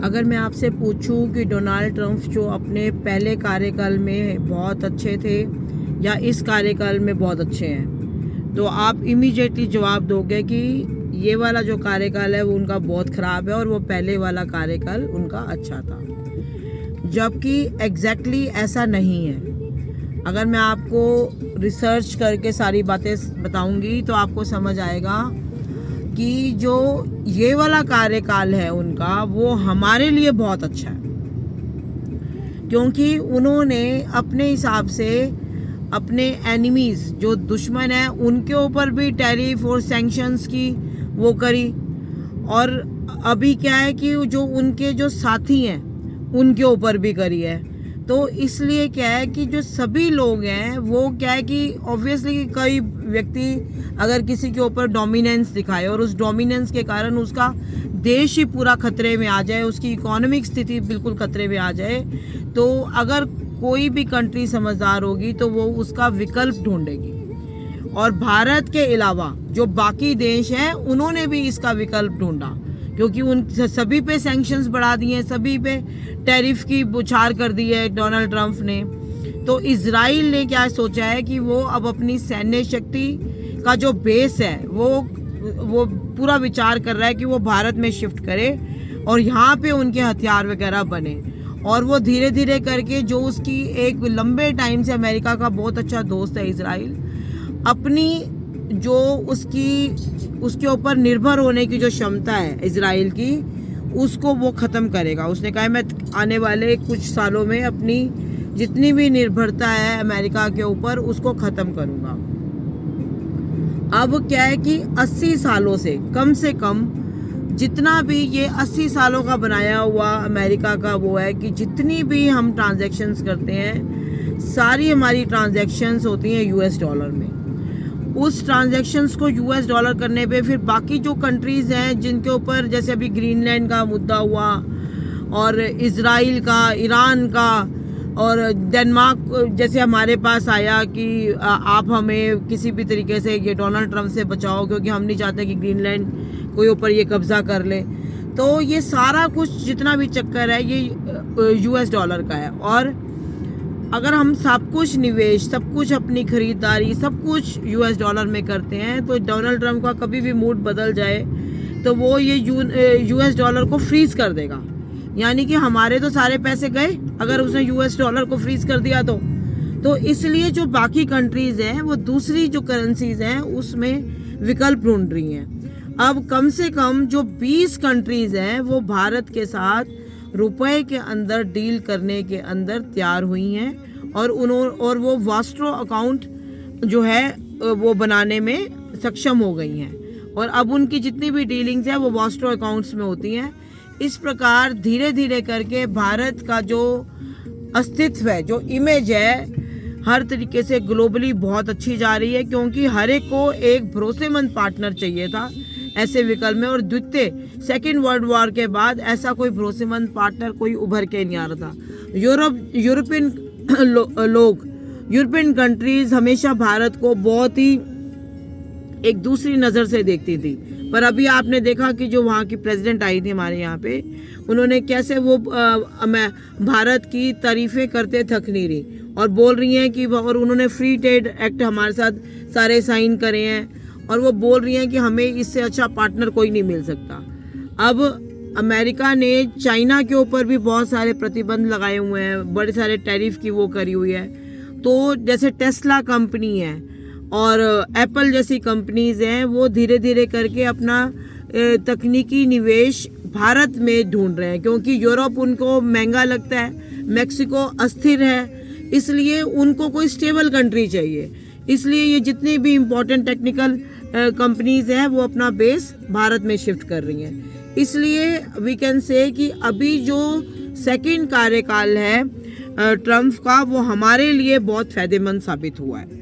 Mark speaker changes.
Speaker 1: अगर मैं आपसे पूछूं कि डोनाल्ड ट्रंप जो अपने पहले कार्यकाल में बहुत अच्छे थे या इस कार्यकाल में बहुत अच्छे हैं, तो आप इमीडिएटली जवाब दोगे कि ये वाला जो कार्यकाल है वो उनका बहुत ख़राब है और वो पहले वाला कार्यकाल उनका अच्छा था। जबकि एग्जैक्टली ऐसा नहीं है। अगर मैं आपको रिसर्च करके सारी बातें बताऊंगी तो आपको समझ आएगा कि जो ये वाला कार्यकाल है उनका, वो हमारे लिए बहुत अच्छा है, क्योंकि उन्होंने अपने हिसाब से अपने एनिमीज़ जो दुश्मन हैं उनके ऊपर भी टैरिफ और सैंक्शंस की वो करी, और अभी क्या है कि जो उनके जो साथी हैं उनके ऊपर भी करी है। तो इसलिए क्या है कि जो सभी लोग हैं वो क्या है कि ऑब्वियसली कोई व्यक्ति अगर किसी के ऊपर डोमिनेंस दिखाए और उस डोमिनेंस के कारण उसका देश ही पूरा खतरे में आ जाए, उसकी इकोनॉमिक स्थिति बिल्कुल खतरे में आ जाए, तो अगर कोई भी कंट्री समझदार होगी तो वो उसका विकल्प ढूंढेगी। और भारत के अलावा जो बाकी देश हैं उन्होंने भी इसका विकल्प ढूंढा, क्योंकि उन सभी पे सैंक्शंस बढ़ा दिए, सभी पे टैरिफ की बुछार कर दी है डोनाल्ड ट्रंप ने। तो इजराइल ने क्या सोचा है कि वो अब अपनी सैन्य शक्ति का जो बेस है वो पूरा विचार कर रहा है कि वो भारत में शिफ्ट करे और यहाँ पे उनके हथियार वगैरह बने, और वो धीरे धीरे करके जो उसकी एक लंबे टाइम से अमेरिका का बहुत अच्छा दोस्त है इजराइल, अपनी जो उसके ऊपर निर्भर होने की जो क्षमता है इजराइल की, उसको वो ख़त्म करेगा। उसने कहा मैं आने वाले कुछ सालों में अपनी जितनी भी निर्भरता है अमेरिका के ऊपर उसको ख़त्म करूँगा। अब क्या है कि 80 सालों से कम जितना भी ये 80 सालों का बनाया हुआ अमेरिका का वो है कि जितनी भी हम ट्रांजैक्शंस करते हैं सारी हमारी ट्रांजैक्शंस होती हैं यूएस डॉलर में। उस ट्रांजैक्शंस को यूएस डॉलर करने पे फिर बाकी जो कंट्रीज़ हैं जिनके ऊपर, जैसे अभी ग्रीनलैंड का मुद्दा हुआ और इजराइल का, ईरान का और डेनमार्क जैसे हमारे पास आया कि आप हमें किसी भी तरीके से ये डोनाल्ड ट्रंप से बचाओ क्योंकि हम नहीं चाहते कि ग्रीनलैंड कोई ऊपर ये कब्जा कर ले। तो ये सारा कुछ जितना भी चक्कर है ये यूएस डॉलर का है। और अगर हम सब कुछ निवेश, सब कुछ अपनी खरीदारी, सब कुछ यूएस डॉलर में करते हैं, तो डोनाल्ड ट्रंप का कभी भी मूड बदल जाए तो वो ये यूएस डॉलर को फ्रीज कर देगा। यानी कि हमारे तो सारे पैसे गए अगर उसने यूएस डॉलर को फ्रीज कर दिया तो इसलिए जो बाकी कंट्रीज हैं वो दूसरी जो करेंसीज हैं उसमें विकल्प ढूंढ रही हैं। अब कम से कम जो 20 कंट्रीज हैं वो भारत के साथ रुपए के अंदर डील करने के अंदर तैयार हुई हैं और वो वास्ट्रो अकाउंट जो है वो बनाने में सक्षम हो गई हैं, और अब उनकी जितनी भी डीलिंग्स हैं वो वास्ट्रो अकाउंट्स में होती हैं। इस प्रकार धीरे धीरे करके भारत का जो अस्तित्व है, जो इमेज है, हर तरीके से ग्लोबली बहुत अच्छी जा रही है, क्योंकि हर एक को एक भरोसेमंद पार्टनर चाहिए था ऐसे विकल्प में। और द्वितीय सेकेंड वर्ल्ड वॉर के बाद ऐसा कोई भरोसेमंद पार्टनर कोई उभर के नहीं आ रहा था। यूरोपियन कंट्रीज हमेशा भारत को बहुत ही एक दूसरी नज़र से देखती थी, पर अभी आपने देखा कि जो वहाँ की प्रेसिडेंट आई थी हमारे यहाँ पे, उन्होंने कैसे वो भारत की तारीफ़ें करते थक नहीं रही और बोल रही हैं कि, और उन्होंने फ्री ट्रेड एक्ट हमारे साथ सारे साइन करे हैं, और वो बोल रही हैं कि हमें इससे अच्छा पार्टनर कोई नहीं मिल सकता। अब अमेरिका ने चाइना के ऊपर भी बहुत सारे प्रतिबंध लगाए हुए हैं, बड़े सारे टैरिफ की वो करी हुई है। तो जैसे टेस्ला कंपनी है और एप्पल जैसी कंपनीज हैं, वो धीरे धीरे करके अपना तकनीकी निवेश भारत में ढूंढ रहे हैं, क्योंकि यूरोप उनको महंगा लगता है, मेक्सिको अस्थिर है, इसलिए उनको कोई स्टेबल कंट्री चाहिए। इसलिए ये जितनी भी इम्पोर्टेंट टेक्निकल कंपनीज हैं वो अपना बेस भारत में शिफ्ट कर रही हैं। इसलिए वी कैन से कि अभी जो सेकंड कार्यकाल है ट्रंप का, वो हमारे लिए बहुत फायदेमंद साबित हुआ है।